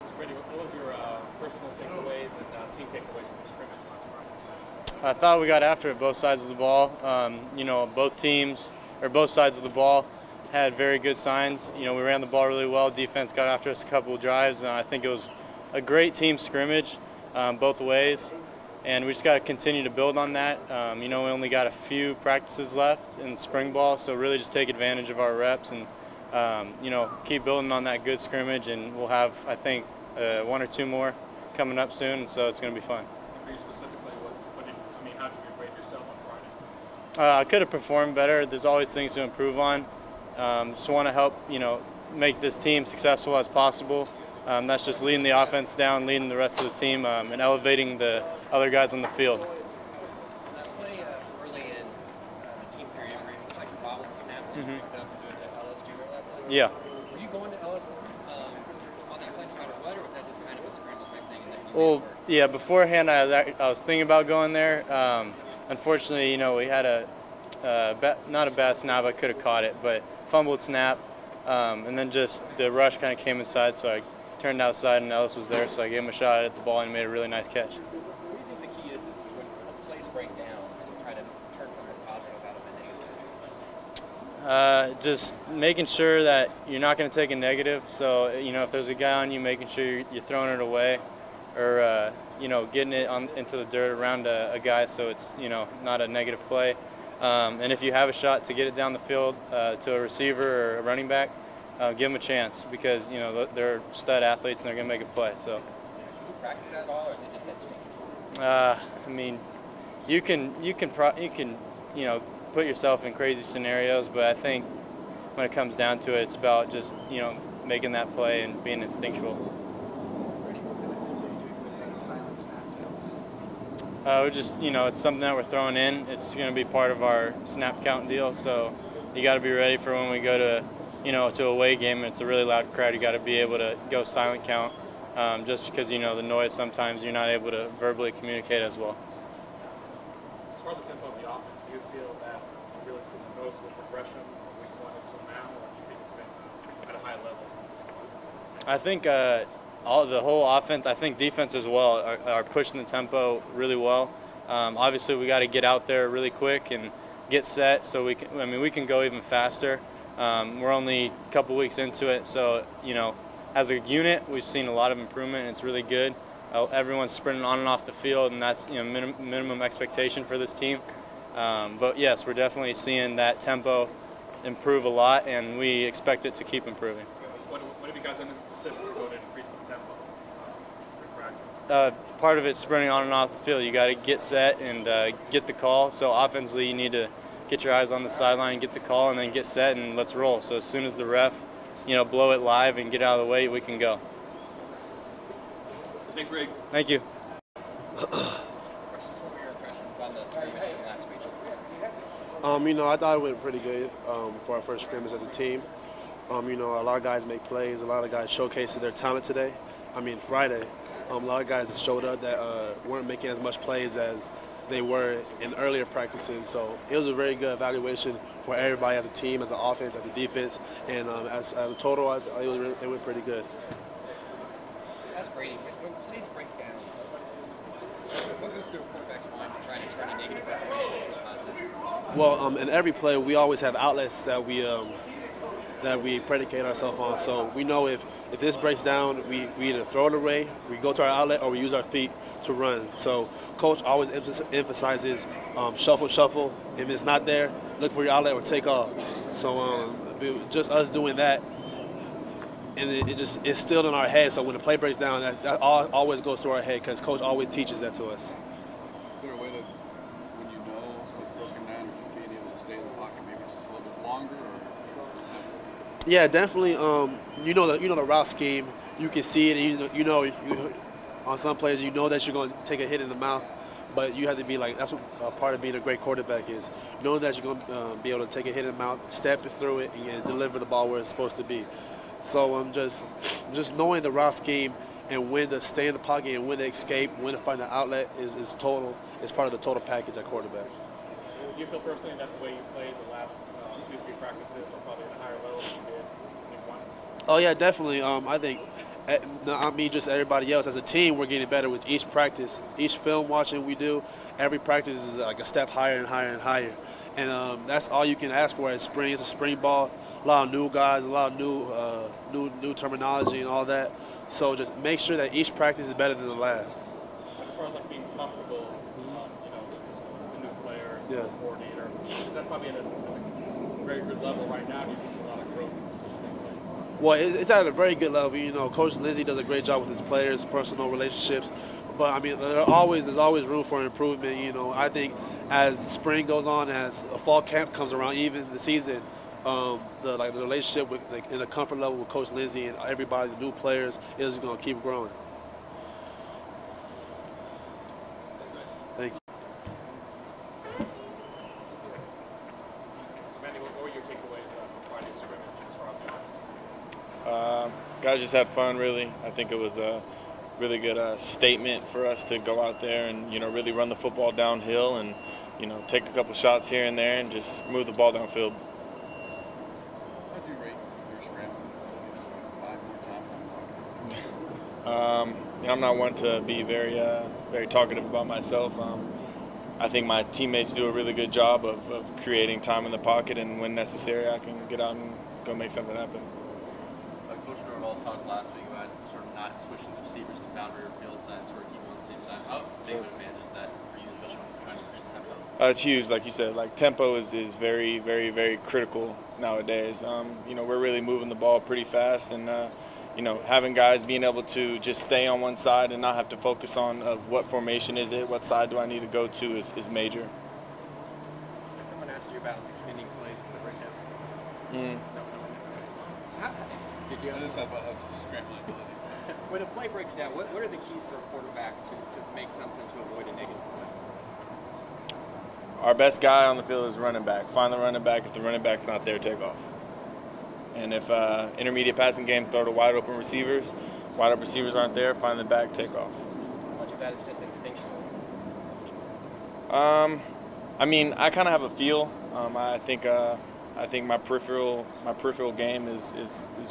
Brady, what was your personal takeaways and team takeaways from the scrimmage last Friday? I thought we got after it both sides of the ball. Both teams, or both sides of the ball, had very good signs. We ran the ball really well. Defense got after us a couple of drives, and I think it was a great team scrimmage both ways. And we just got to continue to build on that. We only got a few practices left in spring ball, so really just take advantage of our reps and keep building on that good scrimmage. And we'll have, I think, one or two more coming up soon, so it's going to be fun. For you specifically, how did you rate yourself on Friday? I could have performed better. There's always things to improve on. Just want to help, make this team successful as possible. That's just leading the offense down, leading the rest of the team, and elevating the other guys on the field. That play early in the team period where you like bobble and snap and picked up and do it to Ellis, do you remember that play? Yeah. Were you going to Ellis on that play no matter what, or was that just kind of a scramble type thing? And then you Well, yeah, beforehand I was thinking about going there. Unfortunately, we had not a bad snap. I could have caught it, but fumbled snap, and then just the rush kind of came inside, so I turned outside and Ellis was there, so I gave him a shot at the ball and made a really nice catch. What do you think the key is when plays break down to try to turn something positive out of a negative situation? Just making sure that you're not going to take a negative. So, if there's a guy on you, making sure you're throwing it away, or getting it into the dirt around a guy, so it's not a negative play. And if you have a shot to get it down the field to a receiver or a running back, give them a chance, because they're stud athletes and they're going to make a play. So. Should you practice that at all, or is it just instinct? You can put yourself in crazy scenarios, but I think when it comes down to it, it's about just making that play and being instinctual. We're just it's something that we're throwing in. It's going to be part of our snap count deal, so you got to be ready for when we go to to a away game and it's a really loud crowd. You got to be able to go silent count, just because the noise, sometimes you're not able to verbally communicate as well. As far as the tempo of the offense, do you feel that you've really seen the noticeable progression from week 1 until now, or do you think it's been at a high level? I think the whole offense, I think defense as well, are pushing the tempo really well. Obviously, we got to get out there really quick and get set, so we can go even faster. We're only a couple weeks into it, so as a unit, we've seen a lot of improvement. It's really good. Everyone's sprinting on and off the field, and that's minimum expectation for this team. But yes, we're definitely seeing that tempo improve a lot, and we expect it to keep improving. What have you guys done in specific to go to increase the tempo? Practice. Part of it's sprinting on and off the field. You got to get set and get the call. So offensively, you need to get your eyes on the sideline, get the call, and then get set and let's roll. So as soon as the ref, blow it live and get out of the way, we can go. Thanks, Greg. Thank you. What were your impressions on the scrimmage from last week? I thought it went pretty good for our first scrimmage as a team. A lot of guys make plays. A lot of guys showcased their talent today. Friday. A lot of guys that showed up that weren't making as much plays as they were in earlier practices. So it was a very good evaluation for everybody as a team, as an offense, as a defense, and as a total, it went pretty good. That's Brady. When plays break down, what goes through a quarterback's mind to try to turn a negative situation into a positive? Well, in every play, we always have outlets that we predicate ourselves on. So we know if this breaks down, we either throw it away, we go to our outlet, or we use our feet to run. So coach always emphasizes shuffle. If it's not there, look for your outlet or take off. So just us doing that, and it's instilled in our head. So when the play breaks down, that always goes through our head, because coach always teaches that to us. Is there a way that when it's broken down, just being able to stay in the pocket maybe just a little bit longer? Yeah, definitely. You know the route scheme. You can see it, and you know on some players you know that you're going to take a hit in the mouth, but you have to be like, that's what part of being a great quarterback is. Knowing that you're going to be able to take a hit in the mouth, step through it, and deliver the ball where it's supposed to be. So just knowing the route scheme and when to stay in the pocket and when to escape, when to find the outlet is part of the total package at quarterback. Do you feel personally that the way you played the last 2-3 practices were probably at a higher level than you did in week 1? Oh yeah, definitely. I think not me, just everybody else. As a team, we're getting better with each practice. Each film watching we do, every practice is like a step higher and higher and higher. And that's all you can ask for at spring. It's a spring ball. A lot of new guys, a lot of new terminology and all that. So just make sure that each practice is better than the last. As far as like being comfortable, with the new players, Yeah. the coordinator, is that probably at a very good level right now? Do you think there's a lot of growth taking place? Well, it's at a very good level. Coach Lindsay does a great job with his players, personal relationships. But I mean, there's always room for improvement. I think as spring goes on, as a fall camp comes around, even the season, the relationship with in the comfort level with Coach Lindsay and everybody, the new players, is going to keep growing. Thank you. So, Manny, what were your takeaways from Friday's scrimmage as far as the offense? Guys just had fun, really. I think it was a really good statement for us to go out there and, really run the football downhill and, take a couple shots here and there and just move the ball downfield. How do you rate your scrambling abilities? 5 more times? I'm not one to be very talkative about myself. I think my teammates do a really good job of creating time in the pocket, and when necessary, I can get out and go make something happen. Coach Norvell talked last week about sort of not switching the receivers to boundary or field side, sort of keeping on the same side. How big of an advantage is that for you, especially when you're trying to increase tempo? It's huge, like you said. Like tempo is very, very, very critical nowadays. We're really moving the ball pretty fast, and having guys being able to just stay on one side and not have to focus on what formation is it, what side do I need to go to is major. Someone asked you about extending plays to the breakdown. Did you understand about scrambling ability? When a play breaks down, what are the keys for a quarterback to make something to avoid a negative play? Our best guy on the field is running back. Find the running back. If the running back's not there, take off. And if intermediate passing game, throw to wide open receivers. Wide open receivers aren't there, find the back, take off. Much of that is just instinctual. I kind of have a feel. I think my peripheral game is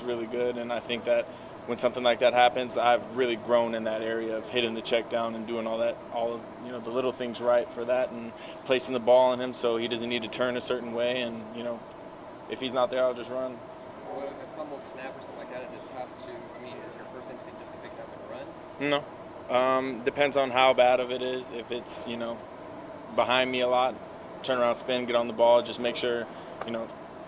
really good, and I think that when something like that happens, I've really grown in that area of hitting the check down and doing all of the little things right for that, and placing the ball on him so he doesn't need to turn a certain way, and if he's not there, I'll just run. Well, a fumbled snap or something like that, is it tough to, is your first instinct just to pick it up and run? No. Depends on how bad of it is. If it's, behind me a lot, turn around, spin, get on the ball, just make sure,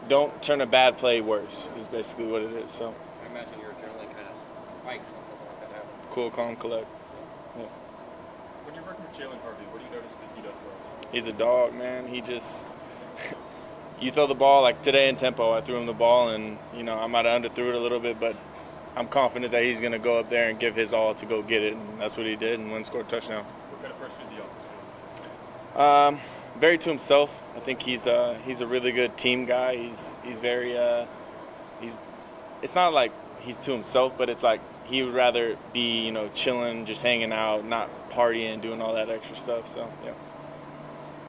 don't turn a bad play worse is basically what it is. So I imagine your adrenaline kind of spikes when something like that happens. cool, calm, collect. Yeah. When you're working with Jalen Harvey, what do you notice that he does well? He's a dog, man. He just you throw the ball, like today in tempo, I threw him the ball, and I might have underthrew it a little bit, but I'm confident that he's going to go up there and give his all to go get it, and that's what he did, and scored a touchdown. What kind of person is he on? Very to himself. I think he's a really good team guy. He's very it's not like he's to himself, but it's like he would rather be chilling, just hanging out, not partying, doing all that extra stuff. So yeah.